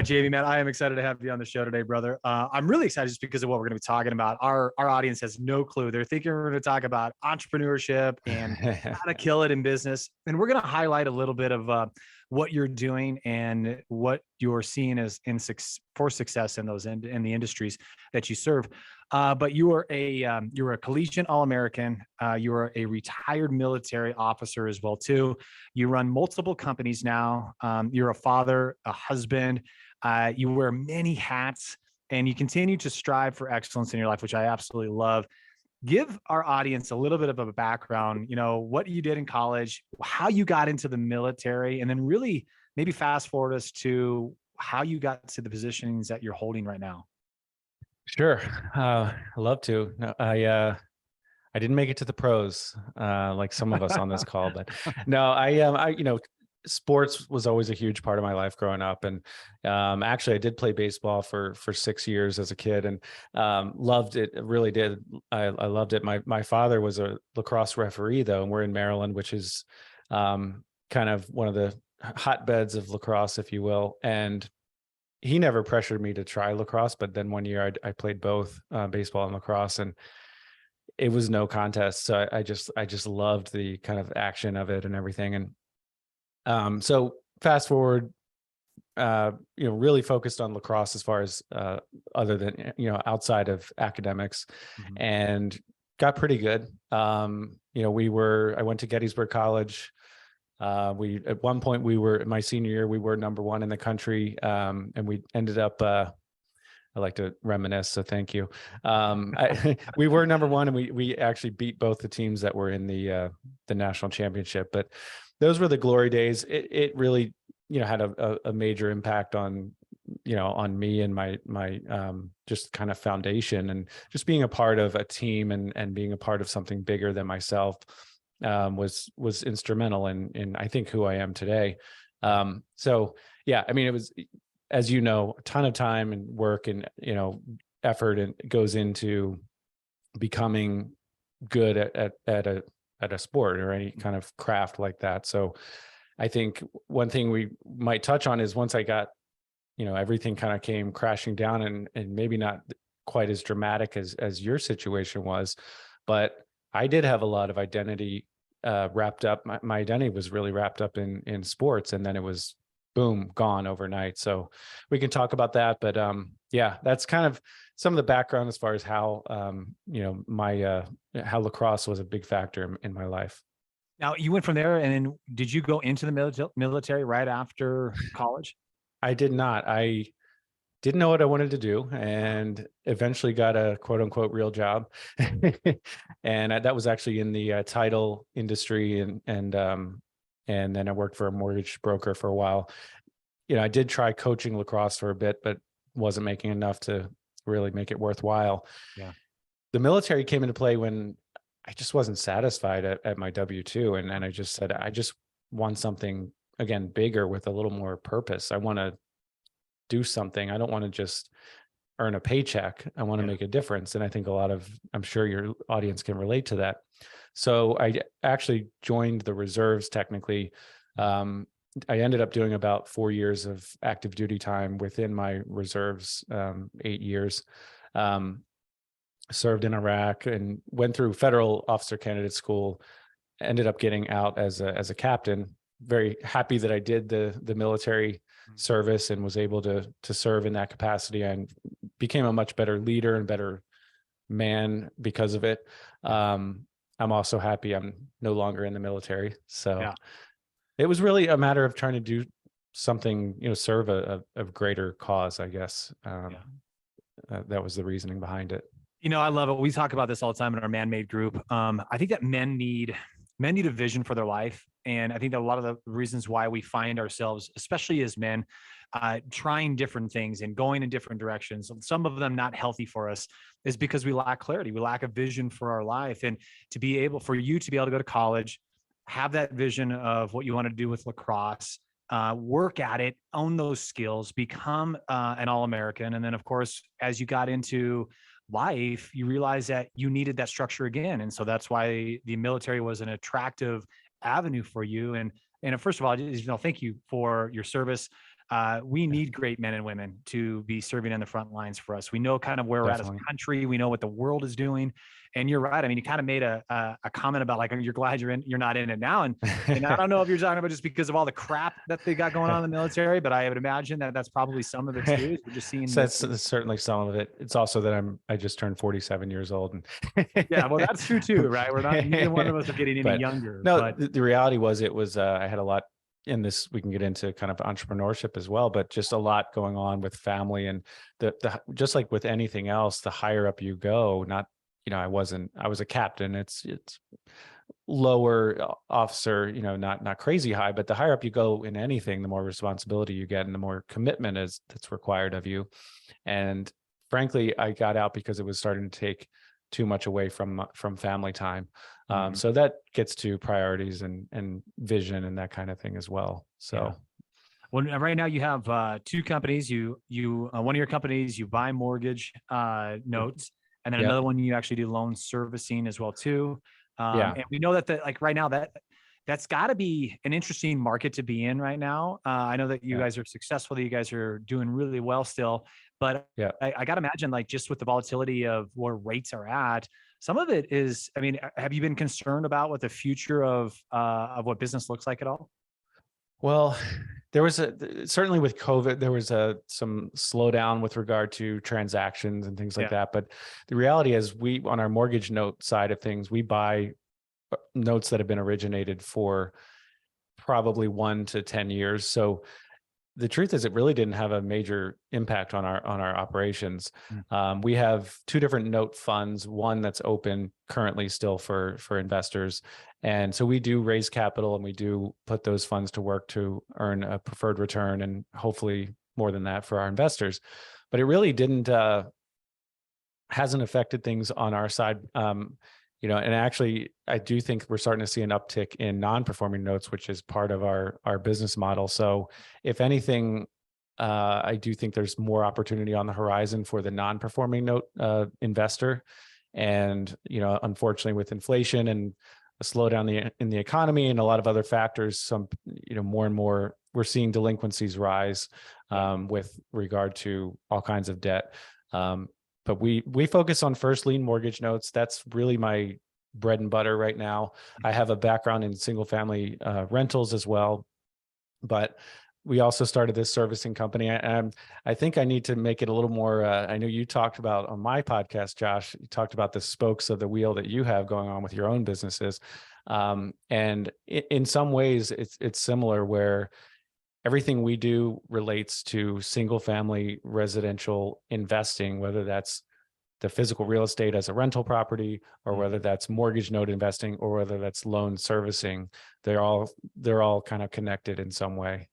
Jamie, man, I am excited to have you on the show today, brother. I'm really excited just because of what we're going to be talking about. Our audience has no clue. They're thinking we're going to talk about entrepreneurship and how to kill it in business. And we're going to highlight a little bit of what you're doing and what you're seeing as for success in in the industries that you serve. But you are you're a collegiate All-American. You are a retired military officer as well too. You run multiple companies now. You're a father, a husband. You wear many hats, and you continue to strive for excellence in your life, which I absolutely love. Give our audience a little bit of a background, what you did in college, how you got into the military, and then really maybe fast forward us to how you got to the positions that you're holding right now. Sure. I'd love to. No, I didn't make it to the pros, like some of us on this call, but no, sports was always a huge part of my life growing up. And actually I did play baseball for 6 years as a kid, and loved it. Really did. I loved it. My father was a lacrosse referee though, and we're in Maryland, which is kind of one of the hotbeds of lacrosse, if you will. And he never pressured me to try lacrosse, but then one year I played both baseball and lacrosse, and it was no contest. So I just loved the kind of action of it and everything. And so fast forward, really focused on lacrosse as far as other than, outside of academics, and got pretty good. I went to Gettysburg College. At one point my senior year, we were number one in the country. And we ended up, I like to reminisce, so thank you. We were number one, and we actually beat both the teams that were in the national championship. But those were the glory days. It really, had a major impact on, on me and my just kind of foundation, and just being a part of a team and being a part of something bigger than myself was instrumental in I think who I am today. So yeah, I mean, it was, as you know, a ton of time and work and, effort and goes into becoming good at a sport or any kind of craft like that. So I think one thing we might touch on is once I got, everything kind of came crashing down, and maybe not quite as dramatic as your situation was, but I did have a lot of identity wrapped up. My identity was really wrapped up in sports, and then it was boom, gone overnight. So we can talk about that, but yeah, that's kind of some of the background as far as how how lacrosse was a big factor in my life. Now you went from there, and then did you go into the military right after college? I did not. I didn't know what I wanted to do, and eventually got a quote unquote real job. And that was actually in the title industry, and then I worked for a mortgage broker for a while. I did try coaching lacrosse for a bit, but wasn't making enough to really make it worthwhile. Yeah. The military came into play when I just wasn't satisfied at my W-2. And I just said, I just want something, again, bigger with a little more purpose. I want to do something. I don't want to just earn a paycheck. I want to make a difference. And I think I'm sure your audience can relate to that. So I actually joined the reserves technically. I ended up doing about 4 years of active duty time within my reserves, 8 years. Served in Iraq and went through federal officer candidate school, ended up getting out as a captain. Very happy that I did the military service and was able to serve in that capacity, and became a much better leader and better man because of it. I'm also happy I'm no longer in the military. So it was really a matter of trying to do something, serve a greater cause, I guess. That was the reasoning behind it. I love it. We talk about this all the time in our man-made group. I think that men need a vision for their life. And I think that a lot of the reasons why we find ourselves, especially as men, trying different things and going in different directions, some of them not healthy for us, is because we lack clarity. We lack a vision for our life. And for you to be able to go to college, have that vision of what you want to do with lacrosse, work at it, own those skills, become an All-American. And then, of course, as you got into life, you realize that you needed that structure again. And so that's why the military was an attractive avenue for you. And first of all, thank you for your service. we need great men and women to be serving on the front lines for us. We know kind of where we're at as Definitely. a country. We know what the world is doing. And you're right. I mean, you kind of made a comment about like, you're glad you're not in it now. And I don't know if you're talking about just because of all the crap that they got going on in the military, but I would imagine that that's probably some of it too. Is we're just seeing So this. that's certainly some of it. It's also that I just turned 47 years old, Yeah, well, that's true too, right? We're not, neither one of us are getting any but younger, no, but the reality was I had a lot in this. We can get into kind of entrepreneurship as well, but just a lot going on with family, and the just like with anything else, the higher up you go, not, I was a captain. It's lower officer, not crazy high, but the higher up you go in anything, the more responsibility you get and the more commitment that's required of you. And frankly, I got out because it was starting to take too much away from family time. So that gets to priorities and vision and that kind of thing as well. So. Yeah. Well, right now you have two companies. You one of your companies, you buy mortgage notes, and then Yep. another one you actually do loan servicing as well too. Yeah. And we know that like right now that's got to be an interesting market to be in right now. I know that you guys are successful, that you guys are doing really well still, but Yeah. I got to imagine like just with the volatility of where rates are at, some of it is. I mean, have you been concerned about what the future of what business looks like at all? Well, there was certainly with COVID, there was some slowdown with regard to transactions and things like that. But the reality is on our mortgage note side of things, we buy notes that have been originated for probably 1 to 10 years. So the truth is, it really didn't have a major impact on our operations. We have two different note funds, one that's open currently still for investors. And so we do raise capital and we do put those funds to work to earn a preferred return and hopefully more than that for our investors. But it really hasn't affected things on our side. And actually, I do think we're starting to see an uptick in non-performing notes, which is part of our business model. So if anything, I do think there's more opportunity on the horizon for the non-performing note investor. And, unfortunately with inflation and a slowdown in the economy and a lot of other factors, more and more, we're seeing delinquencies rise with regard to all kinds of debt. But we focus on first lien mortgage notes. That's really my bread and butter right now. I have a background in single family rentals as well, but we also started this servicing company. And I think I need to make it a little more, I know you talked about on my podcast, Josh, you talked about the spokes of the wheel that you have going on with your own businesses. And in some ways it's similar, where everything we do relates to single family residential investing, whether that's the physical real estate as a rental property, or whether that's mortgage note investing, or whether that's loan servicing. They're all kind of connected in some way.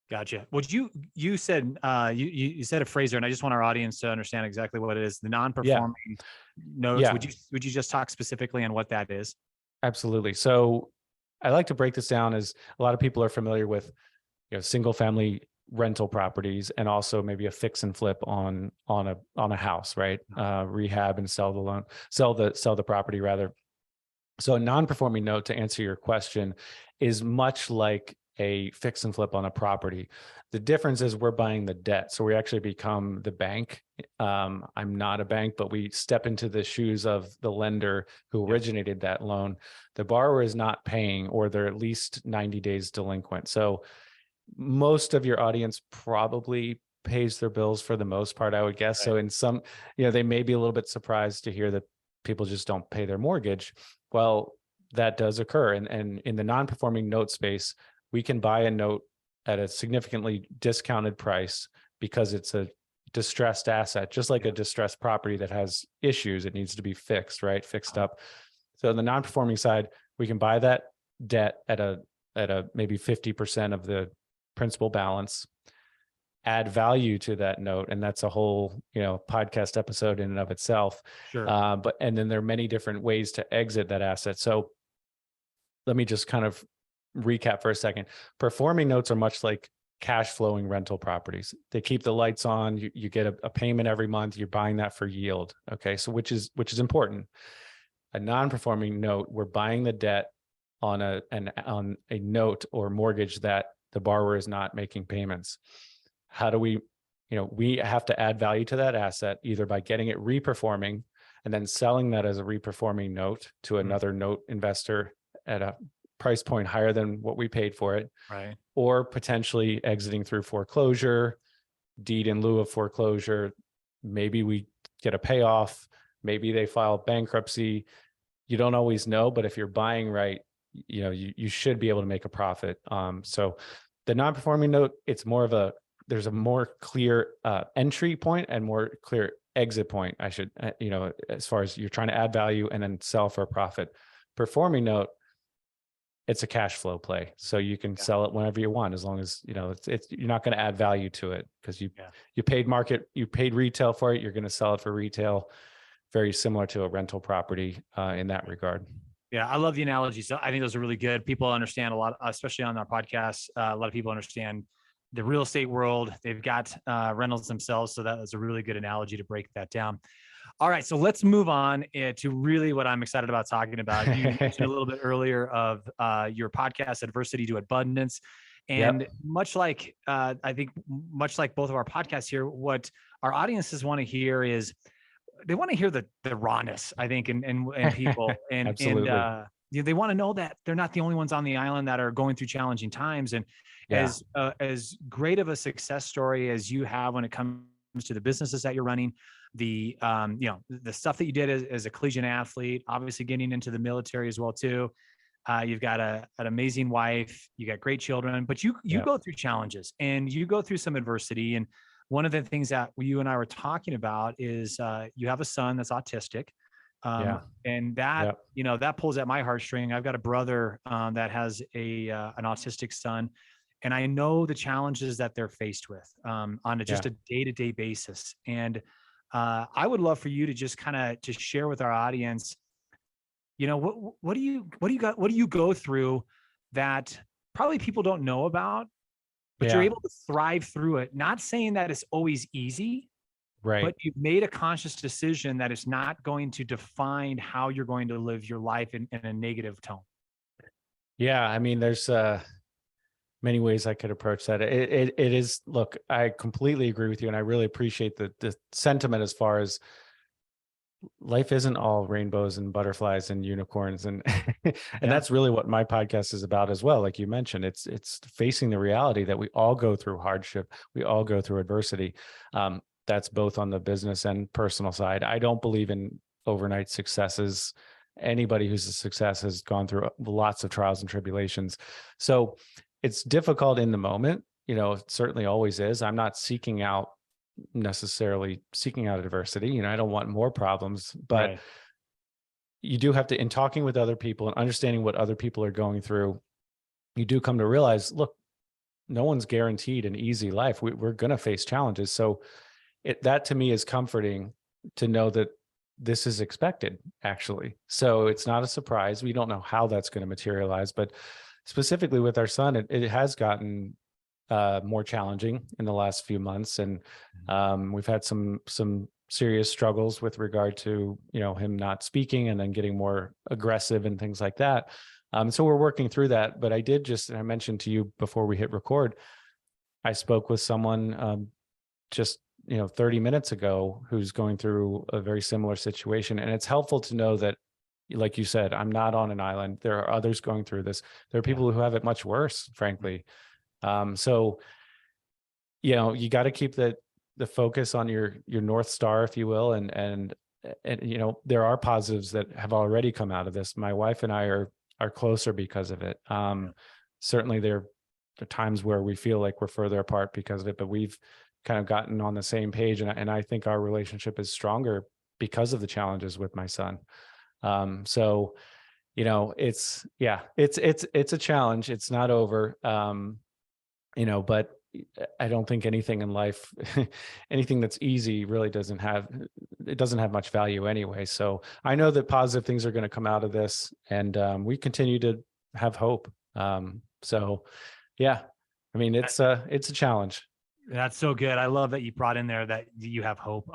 Gotcha. Well, you said you said a phrase there, and I just want our audience to understand exactly what it is. The non-performing notes. Yeah. Would you just talk specifically on what that is? Absolutely. So I like to break this down, as a lot of people are familiar with, single family rental properties, and also maybe a fix and flip on a house, right? Rehab and sell the property rather. So a non-performing note, to answer your question, is much like a fix and flip on a property. The difference is we're buying the debt. So we actually become the bank. I'm not a bank, but we step into the shoes of the lender who originated that loan. The borrower is not paying, or they're at least 90 days delinquent. So most of your audience probably pays their bills for the most part, I would guess. Right. So in some, they may be a little bit surprised to hear that people just don't pay their mortgage. Well, that does occur. And in the non-performing note space, we can buy a note at a significantly discounted price because it's a distressed asset, just like a distressed property that has issues. It needs to be fixed, right? Fixed up. So on the non-performing side, we can buy that debt at a maybe 50% of the principal balance, add value to that note. And that's a whole, podcast episode in and of itself. Sure. And then there are many different ways to exit that asset. So let me just kind of recap for a second. Performing notes are much like cash flowing rental properties. They keep the lights on, you get a payment every month, you're buying that for yield. Okay. So which is important. A non-performing note, we're buying the debt on a note or mortgage that the borrower is not making payments. How do we, we have to add value to that asset either by getting it reperforming and then selling that as a reperforming note to another note investor at a price point higher than what we paid for it, Right. or potentially exiting through foreclosure, deed in lieu of foreclosure. Maybe we get a payoff, maybe they file bankruptcy. You don't always know, but if you're buying right, you should be able to make a profit. So the non-performing note, there's a more clear entry point and more clear exit point. I should, as far as you're trying to add value and then sell for a profit. Performing note, it's a cash flow play, so you can sell it whenever you want, as long as it's you're not going to add value to it because you paid retail for it. You're going to sell it for retail, very similar to a rental property in that regard. Yeah, I love the analogy. So I think those are really good. People understand a lot, especially on our podcast. A lot of people understand the real estate world. They've got rentals themselves, so that was a really good analogy to break that down. All right, so let's move on to really what I'm excited about talking about. You mentioned a little bit earlier of your podcast, Adversity to Abundance. And much like, I think much like both of our podcasts here, what our audiences want to hear is they want to hear the rawness, I think, and people. And, Absolutely. and they want to know that they're not the only ones on the island that are going through challenging times. And as great of a success story as you have when it comes to the businesses that you're running, the stuff that you did as a collegiate athlete, obviously getting into the military as well too. You've got an amazing wife, you got great children, but you go through challenges and you go through some adversity. And one of the things that you and I were talking about is you have a son that's autistic. And that, that pulls at my heartstring. I've got a brother that has an autistic son. And I know the challenges that they're faced with on just a day-to-day basis. And I would love for you to just kind of to share with our audience, what do you go through that probably people don't know about, but you're able to thrive through it. Not saying that it's always easy, right? But you've made a conscious decision that it's not going to define how you're going to live your life in a negative tone. Yeah, I mean, there's many ways I could approach that. It is, look, I completely agree with you. And I really appreciate the sentiment as far as life isn't all rainbows and butterflies and unicorns. And, that's really what my podcast is about as well. Like you mentioned, it's facing the reality that we all go through hardship. We all go through adversity. That's both on the business and personal side. I don't believe in overnight successes. Anybody who's a success has gone through lots of trials and tribulations. So it's difficult in the moment, it certainly always is. I'm not necessarily seeking out adversity. I don't want more problems, but you do have to, in talking with other people and understanding what other people are going through, you do come to realize, look, no one's guaranteed an easy life. We're going to face challenges. So that to me is comforting to know that this is expected, actually. So it's not a surprise. We don't know how that's going to materialize, but specifically with our son, it has gotten more challenging in the last few months. And we've had some serious struggles with regard to, him not speaking and then getting more aggressive and things like that. So we're working through that. But I mentioned to you before we hit record, I spoke with someone just 30 minutes ago who's going through a very similar situation. And it's helpful to know that, like you said, I'm not on an island. There are others going through this. There are people who have it much worse, frankly. So, you got to keep the focus on your North Star, if you will. And, there are positives that have already come out of this. My wife and I are closer because of it. Certainly there are times where we feel like we're further apart because of it, but we've kind of gotten on the same page. And I think our relationship is stronger because of the challenges with my son. So, it's a challenge. It's not over. But I don't think anything in life, anything that's easy really doesn't have much value anyway. So I know that positive things are going to come out of this, and we continue to have hope. So yeah, I mean, it's a challenge. That's so good. I love that you brought in there that you have hope.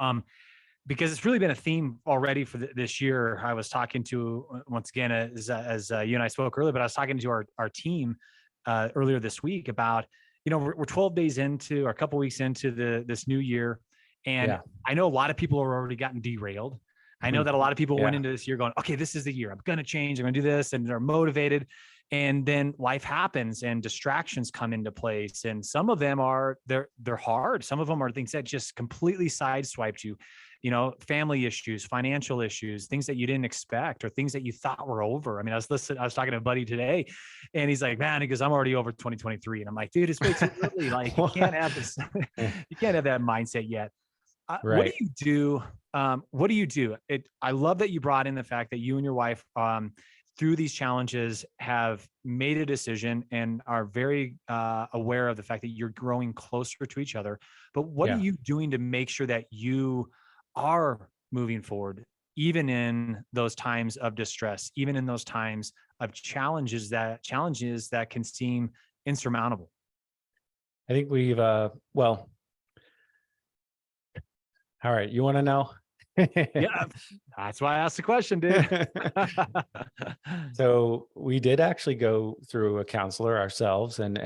Because it's really been a theme already for this year. I was talking to, once again, as you and I spoke earlier, but I was talking to our team earlier this week about, we're 12 days into, or a couple weeks into this new year. And I know a lot of people are already gotten derailed. I know that a lot of people went into this year going, okay, this is the year I'm going to change. I'm going to do this. And they're motivated. And then life happens and distractions come into place. And some of them they're hard. Some of them are things that just completely sideswiped you, family issues, financial issues, things that you didn't expect, or things that you thought were over. I mean, I was talking to a buddy today, and he's like, man, he goes, I'm already over 2023. And I'm like, dude, it's way too early. Like, you can't have this, you can't have that mindset yet. What do you do? What do you do? I love that you brought in the fact that you and your wife, through these challenges, have made a decision and are very aware of the fact that you're growing closer to each other. But what are you doing to make sure that you are moving forward, even in those times of distress, even in those times of challenges that can seem insurmountable? I think we've, all right, you want to know? Yeah, that's why I asked the question, dude. So we did actually go through a counselor ourselves, and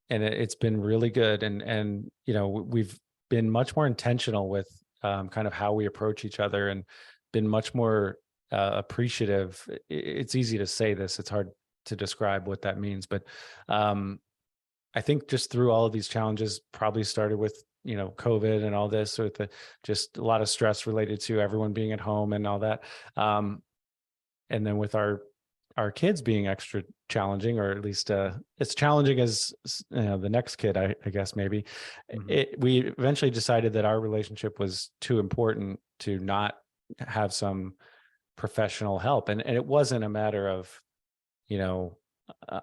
it's been really good. And we've been much more intentional with kind of how we approach each other, and been much more appreciative. It's easy to say this; it's hard to describe what that means. But I think just through all of these challenges, probably started with COVID and all this, with just a lot of stress related to everyone being at home and all that. And then with our kids being extra challenging, or at least it's challenging as the next kid, I guess maybe. We eventually decided that our relationship was too important to not have some professional help. And it wasn't a matter of,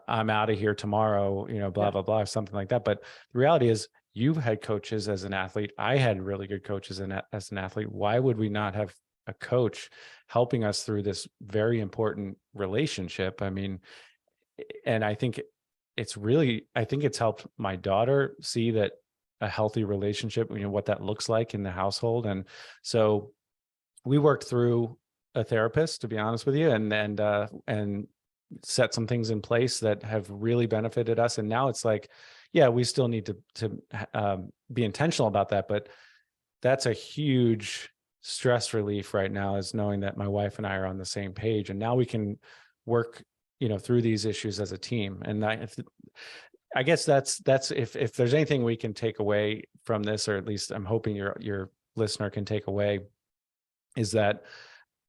I'm out of here tomorrow, blah, blah, blah, something like that. But the reality is, you've had coaches as an athlete. I had really good coaches as an athlete. Why would we not have a coach helping us through this very important relationship? I mean, and I think it's helped my daughter see that a healthy relationship, what that looks like in the household. And so we worked through a therapist, to be honest with you, and set some things in place that have really benefited us. And now it's like, we still need to be intentional about that, but that's a huge stress relief right now, is knowing that my wife and I are on the same page, and now we can work, through these issues as a team. And I guess that's if there's anything we can take away from this, or at least I'm hoping your listener can take away, is that,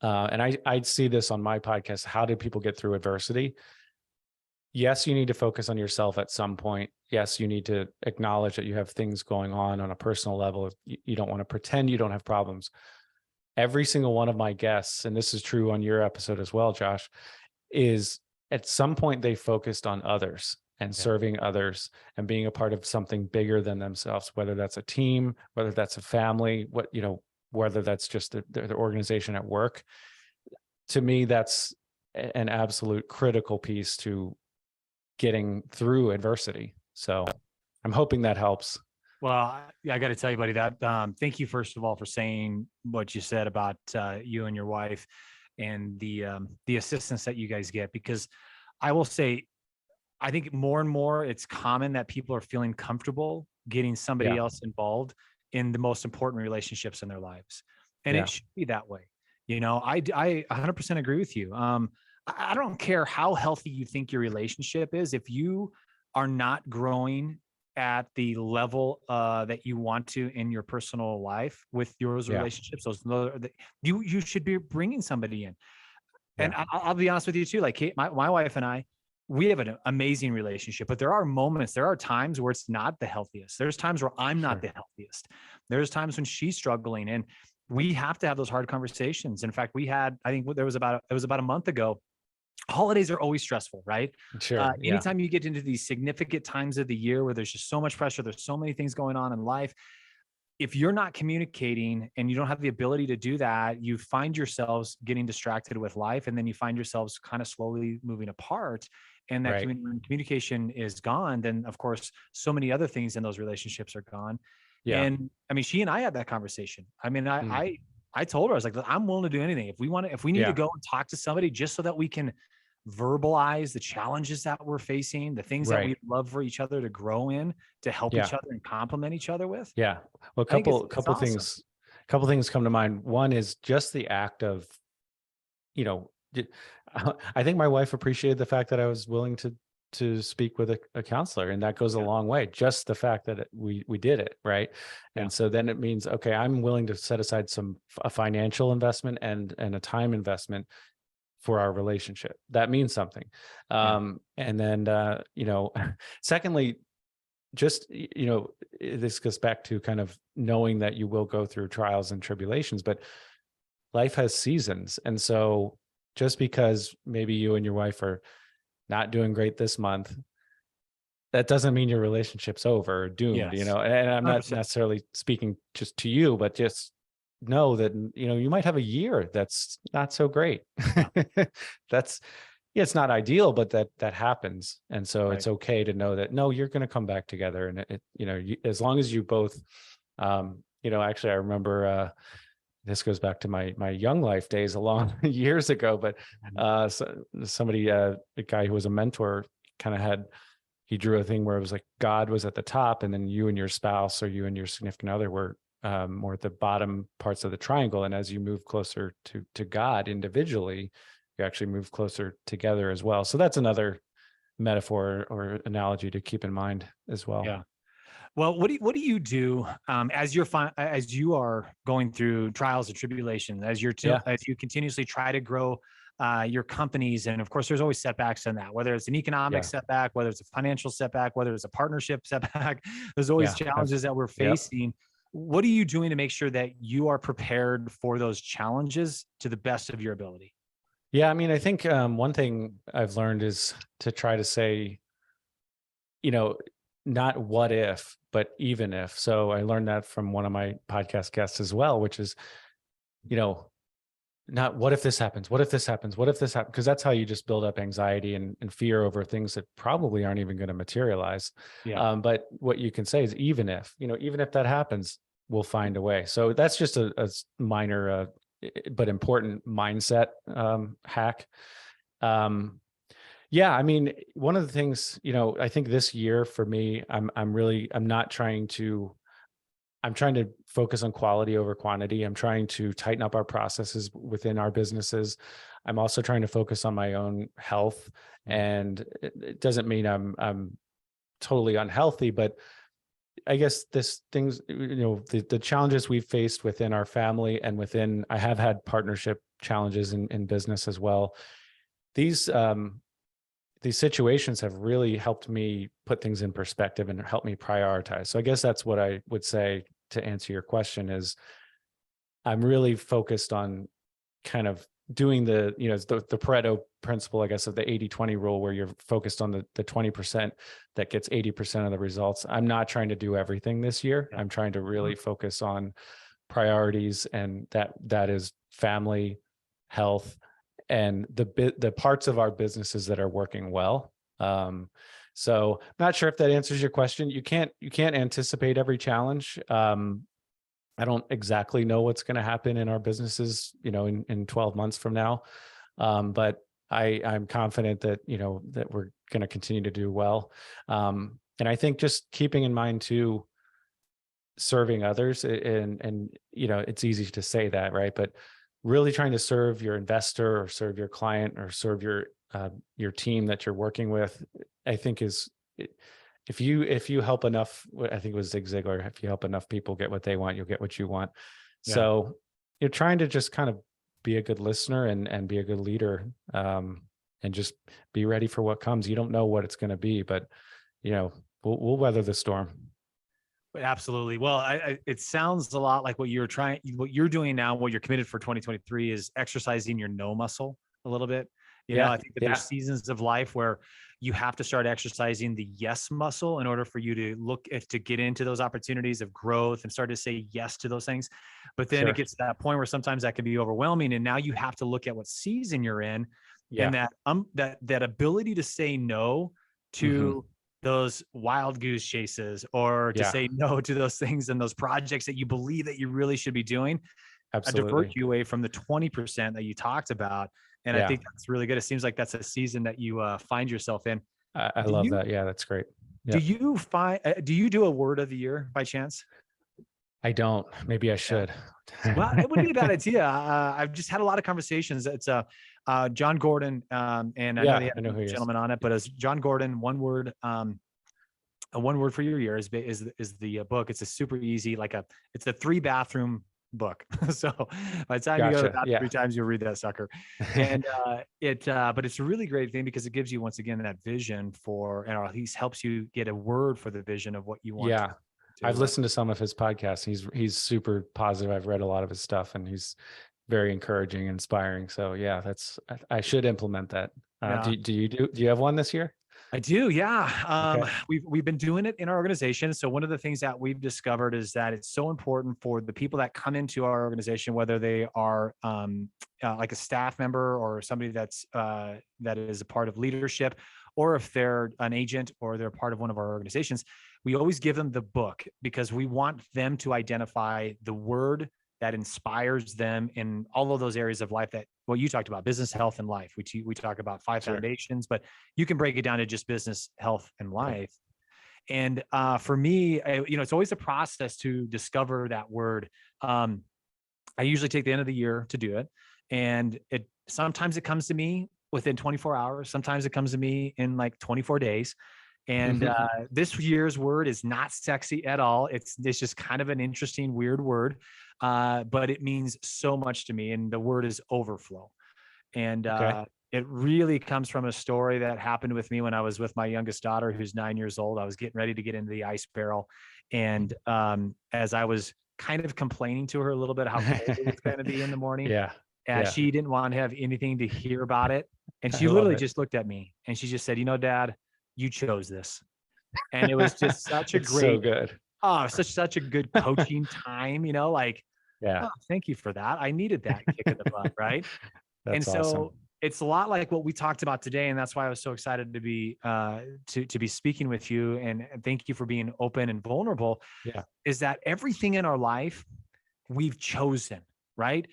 and I see this on my podcast, how do people get through adversity? Yes, you need to focus on yourself at some point. Yes, you need to acknowledge that you have things going on a personal level. You don't want to pretend you don't have problems. Every single one of my guests, and this is true on your episode as well, Josh, is at some point they focused on others and serving others and being a part of something bigger than themselves, whether that's a team, whether that's a family, whether that's just their organization at work. To me, that's an absolute critical piece to getting through adversity. So I'm hoping that helps. Well, I got to tell you, buddy, that thank you, first of all, for saying what you said about you and your wife and the assistance that you guys get, because I will say, I think more and more it's common that people are feeling comfortable getting somebody else involved in the most important relationships in their lives. And it should be that way. I 100% agree with you. I don't care how healthy you think your relationship is. If you are not growing at the level that you want to in your personal life with those relationships, you should be bringing somebody in. And I'll be honest with you too. Like Kate, my wife and I, we have an amazing relationship, but there are times where it's not the healthiest. There's times where I'm not the healthiest. There's times when she's struggling, and we have to have those hard conversations. In fact, I think it was about a month ago. Holidays are always stressful, right? Sure. Anytime you get into these significant times of the year where there's just so much pressure, there's so many things going on in life. If you're not communicating and you don't have the ability to do that, you find yourselves getting distracted with life, and then you find yourselves kind of slowly moving apart. And that when communication is gone, then of course, so many other things in those relationships are gone. Yeah. And I mean, she and I had that conversation. I mean, I told her, I was like, I'm willing to do anything. If we need to go and talk to somebody just so that we can verbalize the challenges that we're facing, the things that Right. we love for each other to grow in, to help Yeah. each other and complement each other with. Yeah. Well, I think it's awesome. couple things come to mind. One is just the act of, you know, I think my wife appreciated the fact that I was willing to speak with a counselor, and that goes a Yeah. long way. Just the fact that we did it, right? Yeah. And so then it means, okay, I'm willing to set aside a financial investment and a time investment for our relationship. That means something. Yeah. And then secondly, just this goes back to kind of knowing that you will go through trials and tribulations, but life has seasons. And so just because maybe you and your wife are not doing great this month, that doesn't mean your relationship's over or doomed, Yes. and I'm not 100%. necessarily speaking just to you, but just know that, you might have a year that's not so great. Yeah. That's, yeah, it's not ideal, but that happens. And so Right. it's okay to know that, no, you're going to come back together. And as long as you both, actually, I remember, this goes back to my young life days a long years ago, but somebody, a guy who was a mentor, kind of he drew a thing where it was like God was at the top, and then you and your spouse or you and your significant other were more at the bottom parts of the triangle. And as you move closer to God individually, you actually move closer together as well. So that's another metaphor or analogy to keep in mind as well. Yeah. Well, what do you do as as you are going through trials and tribulations, Yeah. as you continuously try to grow your companies, and of course, there's always setbacks in that. Whether it's an economic Yeah. setback, whether it's a financial setback, whether it's a partnership setback, there's always Yeah. challenges that we're Yeah. facing. What are you doing to make sure that you are prepared for those challenges to the best of your ability? Yeah. I mean, I think one thing I've learned is to try to say, not what if, but even if. So I learned that from one of my podcast guests as well, which is, not what if this happens, what if this happens, what if this happens, because that's how you just build up anxiety and fear over things that probably aren't even going to materialize. Yeah. But what you can say is, even if, even if that happens, we'll find a way. So that's just a minor, but important mindset hack. Yeah, I mean, one of the things, I think this year for me, I'm trying to focus on quality over quantity. I'm trying to tighten up our processes within our businesses. I'm also trying to focus on my own health, and it doesn't mean I'm totally unhealthy, but I guess the challenges we've faced within our family and I have had partnership challenges in business as well. These situations have really helped me put things in perspective and help me prioritize. So I guess that's what I would say to answer your question is, I'm really focused on kind of doing the Pareto principle, I guess, of the 80-20 rule, where you're focused on the 20% that gets 80% of the results. I'm not trying to do everything this year. Yeah. I'm trying to really focus on priorities, and that is family, health, and the parts of our businesses that are working well. So not sure if that answers your question. You can't anticipate every challenge. I don't exactly know what's going to happen in our businesses, in 12 months from now. But I'm confident that, that we're going to continue to do well. And I think just keeping in mind too, serving others, and it's easy to say that, right? But really trying to serve your investor or serve your client or serve your team that you're working with, I think if you help enough, I think it was Zig Ziglar, if you help enough people get what they want, you'll get what you want. Yeah. So you're trying to just kind of be a good listener and be a good leader, and just be ready for what comes. You don't know what it's going to be, but we'll weather the storm. Absolutely. Well, it sounds a lot like what you're doing now, what you're committed for 2023 is exercising your no muscle a little bit. I think that there's seasons of life where you have to start exercising the yes muscle in order for you to get into those opportunities of growth and start to say yes to those things. But then it gets to that point where sometimes that can be overwhelming. And now you have to look at what season you're in, and that ability to say no to those wild goose chases, or to say no to those things and those projects that you believe that you really should be doing. Absolutely. Divert you away from the 20% that you talked about. And I think that's really good. It seems like that's a season that you find yourself in. I love that. Yeah, that's great. Do you do you do a word of the year by chance? I don't. Maybe I should. Well, it wouldn't be a bad idea. I've just had a lot of conversations. It's John Gordon, and I know they I had know who a he is. gentleman on it, but as John Gordon, one word, a one word for your year is the book. It's a super easy, it's a 3-bathroom book. So by the time you go to the bathroom 3 times, you'll read that sucker. And but it's a really great thing because it gives you, once again, that vision for, and or at least helps you get a word for the vision of what you want. Yeah. I've listened to some of his podcasts. He's super positive. I've read a lot of his stuff, and he's very encouraging, inspiring. So yeah, I should implement that. Do you have one this year? I do. Yeah. Okay. We've been doing it in our organization. So one of the things that we've discovered is that it's so important for the people that come into our organization, whether they are like a staff member or somebody that is a part of leadership, or if they're an agent or they're part of one of our organizations, we always give them the book because we want them to identify the word that inspires them in all of those areas of life that, well, you talked about business, health, and life. We talk about 5 foundations, but you can break it down to just business, health, and life. And for me, it's always a process to discover that word. I usually take the end of the year to do it. And sometimes it comes to me within 24 hours. Sometimes it comes to me in like 24 days. And this year's word is not sexy at all. It's just kind of an interesting, weird word, but it means so much to me. And the word is overflow. And it really comes from a story that happened with me when I was with my youngest daughter, who's 9 years old. I was getting ready to get into the ice barrel. And as I was kind of complaining to her a little bit how cold it was going to be in the morning, she didn't want to have anything to hear about it. And she literally just looked at me and she just said, Dad, you chose this. And it was just such a great, so good. Such a good coaching time, thank you for that. I needed that kick in the butt. Right. That's and so awesome. It's a lot like what we talked about today. And that's why I was so excited to be, to be speaking with you, and thank you for being open and vulnerable. Yeah. Is that everything in our life we've chosen, right?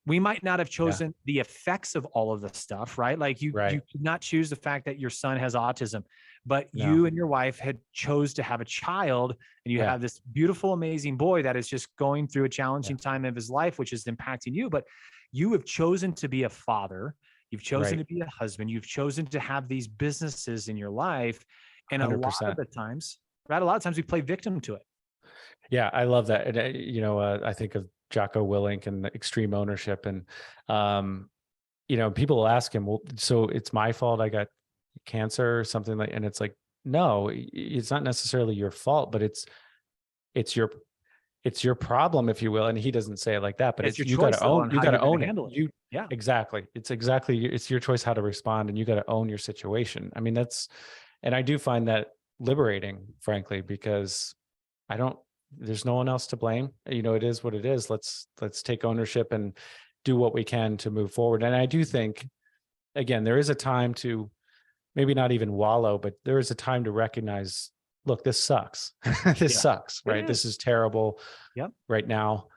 We might not have chosen the effects of all of the stuff, right? Like you could not choose the fact that your son has autism, but you and your wife had chose to have a child, and you have this beautiful, amazing boy that is just going through a challenging time of his life, which is impacting you. But you have chosen to be a father. You've chosen to be a husband. You've chosen to have these businesses in your life. And 100%. A lot of times we play victim to it. Yeah, I love that. And, I think of Jocko Willink and the extreme ownership. And, people will ask him, well, so it's my fault I got cancer or something and it's like, no, it's not necessarily your fault, but it's your problem, if you will. And he doesn't say it like that, but you got to own it. Exactly. It's your choice how to respond, and you got to own your situation. I mean, and I do find that liberating, frankly, because there's no one else to blame. It is what it is. Let's take ownership and do what we can to move forward. And I do think, again, there is a time to maybe not even wallow, but there is a time to recognize, look, this sucks. This sucks, right? This is terrible right now.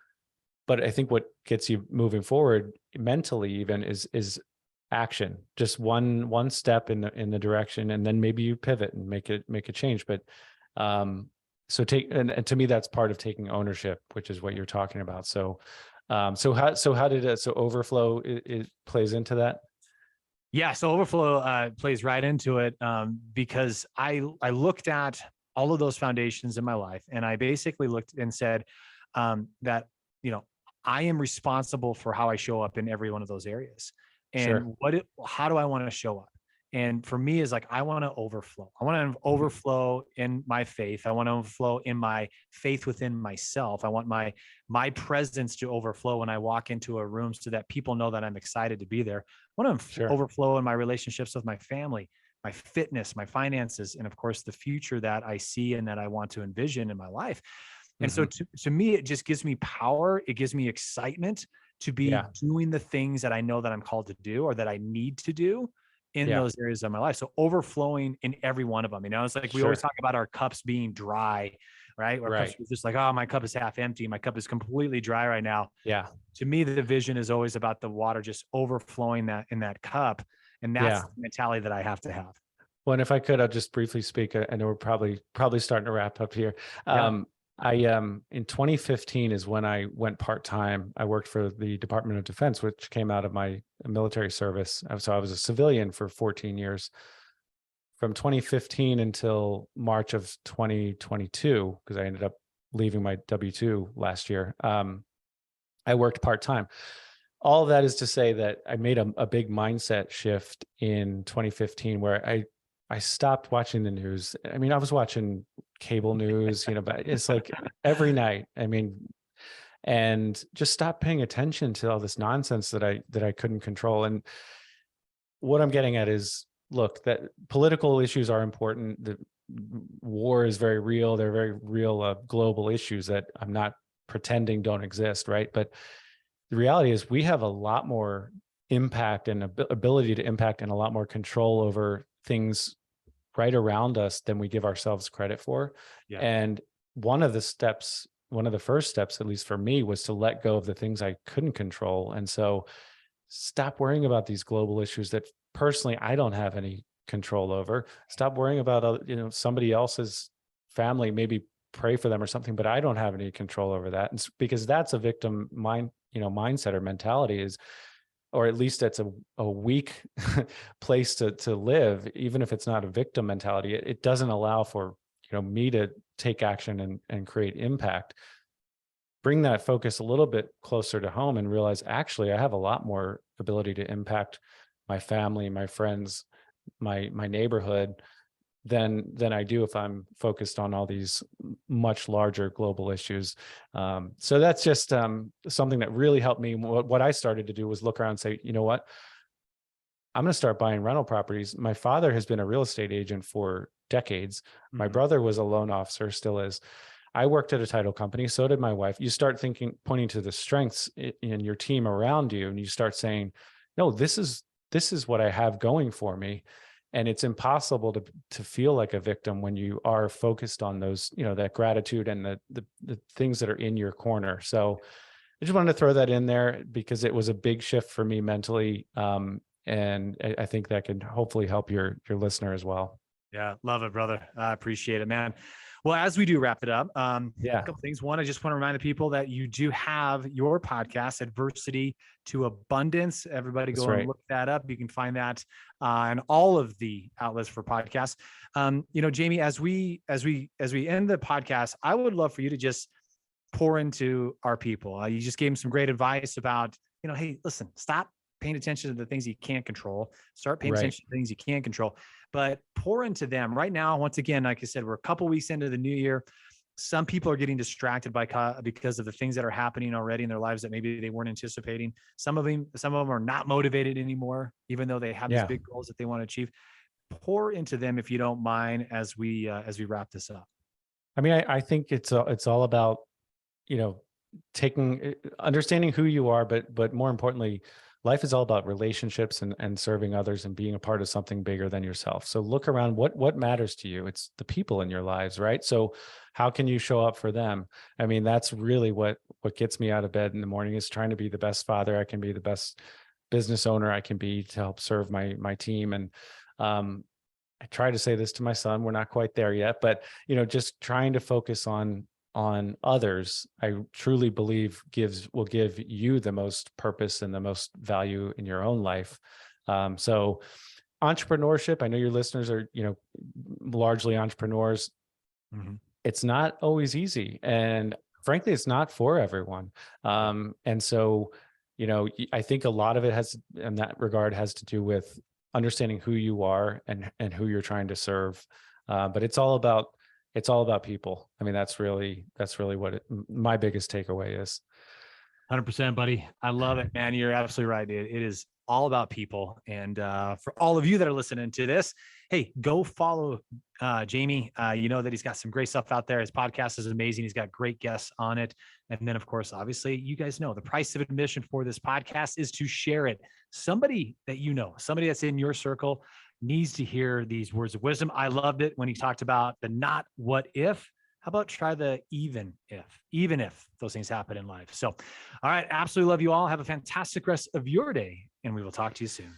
But I think what gets you moving forward mentally even is action, just one step in the direction, and then maybe you pivot and make a change. But so and to me, that's part of taking ownership, which is what you're talking about. So how did it, so overflow it plays into that? Yeah. So overflow plays right into it, because I looked at all of those foundations in my life, and I basically looked and said that, I am responsible for how I show up in every one of those areas. And how do I want to show up? And for me is like, I want to overflow. I want to overflow in my faith. I want to overflow in my faith within myself. I want my presence to overflow when I walk into a room so that people know that I'm excited to be there. I want to overflow in my relationships with my family, my fitness, my finances, and of course, the future that I see and that I want to envision in my life. And so to me, it just gives me power. It gives me excitement to be doing the things that I know that I'm called to do or that I need to do in those areas of my life. So overflowing in every one of them. It's like we always talk about our cups being dry right? Where Right. customers just like, oh, my cup is half empty. My cup is completely dry right now. Yeah. To me, the vision is always about the water just overflowing that in that cup. And that's Yeah. the mentality that I have to have. Well, and if I could, I'll just briefly speak. I know we're probably starting to wrap up here. Yeah. I in 2015 is when I went part-time. I worked for the Department of Defense, which came out of my military service. So I was a civilian for 14 years. From 2015 until March of 2022, because I ended up leaving my W-2 last year. I worked part-time. All of that is to say that I made a big mindset shift in 2015 where I stopped watching the news. I mean, I was watching cable news, but it's like every night. I mean, and just stopped paying attention to all this nonsense that I couldn't control. And what I'm getting at is, look, that political issues are important. The war is very real. They're very real global issues that I'm not pretending don't exist, right? But the reality is we have a lot more impact and ability to impact and a lot more control over things right around us than we give ourselves credit for. Yeah. And one of the first steps, at least for me, was to let go of the things I couldn't control. And so stop worrying about these global issues that personally I don't have any control over. Stop worrying about somebody else's family, maybe pray for them or something, but I don't have any control over that. And because that's a victim mindset or mentality, is, or at least it's a weak place to live, even if it's not a victim mentality. It doesn't allow for me to take action and create impact. Bring that focus a little bit closer to home and realize, actually, I have a lot more ability to impact my family, my friends, my neighborhood than I do if I'm focused on all these much larger global issues. So that's just something that really helped me. What I started to do was look around and say, you know what? I'm going to start buying rental properties. My father has been a real estate agent for decades. My brother was a loan officer, still is. I worked at a title company. So did my wife. You start pointing to the strengths in your team around you, and you start saying, no, this is what I have going for me. And it's impossible to feel like a victim when you are focused on those, that gratitude and the things that are in your corner. So I just wanted to throw that in there because it was a big shift for me mentally. And I think that can hopefully help your listener as well. Yeah. Love it, brother. I appreciate it, man. Well, as we do wrap it up, a Yeah. couple things. One, I just want to remind the people that you do have your podcast, Adversity to Abundance. Everybody That's go and right. look that up. You can find that on all of the outlets for podcasts. Jamie, as we end the podcast, I would love for you to just pour into our people. You just gave them some great advice about, hey, listen, stop paying attention to the things you can't control. Start paying attention to things you can control, but pour into them right now. Once again, like I said, we're a couple weeks into the new year. Some people are getting distracted because of the things that are happening already in their lives that maybe they weren't anticipating. Some of them are not motivated anymore, even though they have these big goals that they want to achieve. Pour into them, if you don't mind, as we wrap this up. I mean, I think it's all about, understanding who you are, but more importantly, life is all about relationships and serving others and being a part of something bigger than yourself. So look around, what matters to you? It's the people in your lives, right? So how can you show up for them? I mean, that's really what gets me out of bed in the morning, is trying to be the best father I can be, the best business owner I can be to help serve my team. And I try to say this to my son. We're not quite there yet, but just trying to focus on others, I truly believe will give you the most purpose and the most value in your own life. So entrepreneurship, I know your listeners are, largely entrepreneurs. Mm-hmm. It's not always easy. And frankly, it's not for everyone. And so, I think a lot of it in that regard has to do with understanding who you are and who you're trying to serve. But it's all about people. I mean, that's really what my biggest takeaway is. 100%, buddy. I love it, man. You're absolutely right, dude. It is all about people. And for all of you that are listening to this, hey, go follow Jamie. You know that he's got some great stuff out there. His podcast is amazing. He's got great guests on it. And then, of course, obviously, you guys know the price of admission for this podcast is to share it. Somebody that somebody that's in your circle needs to hear these words of wisdom. I loved it when he talked about the not what if. How about try the even if those things happen in life? So, all right. Absolutely love you all. Have a fantastic rest of your day, and we will talk to you soon.